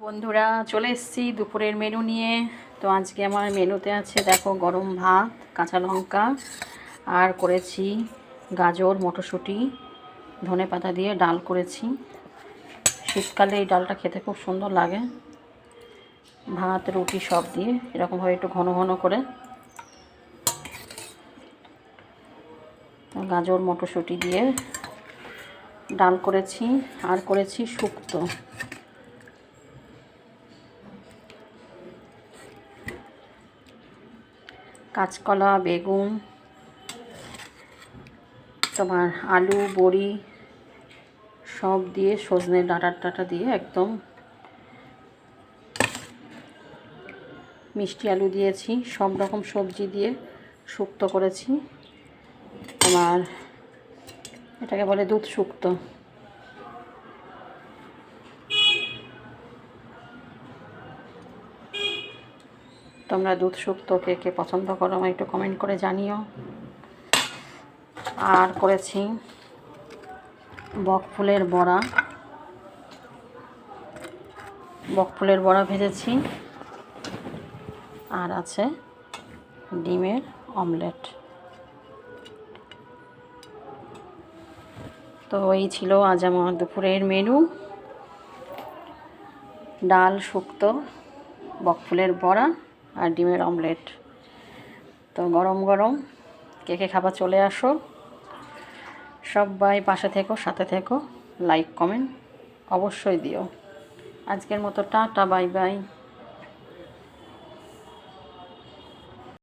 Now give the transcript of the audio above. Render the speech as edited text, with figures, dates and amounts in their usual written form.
বন্ধুরা, চলে এসেছি দুপুরের মেনু নিয়ে। তো আজকে আমার মেনুতে আছে, দেখো, গরম ভাত, কাঁচা লঙ্কা, আর করেছি গাজর মটরশুঁটি ধনেপাতা দিয়ে ডাল করেছি। শীতকালে এই ডালটা খেতে খুব সুন্দর লাগে, ভাত রুটি সব দিয়ে এরকমভাবে একটু ঘন ঘন করে। গাজর মটরশুঁটি দিয়ে ডাল করেছি, আর করেছি শুক্তো। কাঁচকলা, বেগুন, তোমার আলু, বড়ি সব দিয়ে, সজনে ডাঁটা দিয়ে একদম মিষ্টি আলু দিয়েছি, সব রকম সবজি দিয়ে শুক্তো করেছি। তোমার এটাকে বলে দুধ শুক্তো। তোমরা দুধ শুক্তো কে কে পছন্দ করো আমায় একটু কমেন্ট করে জানিও। আর করেছি বকফুলের বড়া ভেজেছি, আর আছে ডিমের অমলেট। তো এই ছিল আজ আমার দুপুরের মেনু, ডাল, শুক্তো, বকফুলের বড়া আর ডিমের অমলেট। তো গরম গরম কে কে খাবার চলে আসো, সবাই পাশে থেকো, সাথে থেকো, লাইক কমেন্ট অবশ্যই দিও। আজকের মতো টাটা, বাই বাই।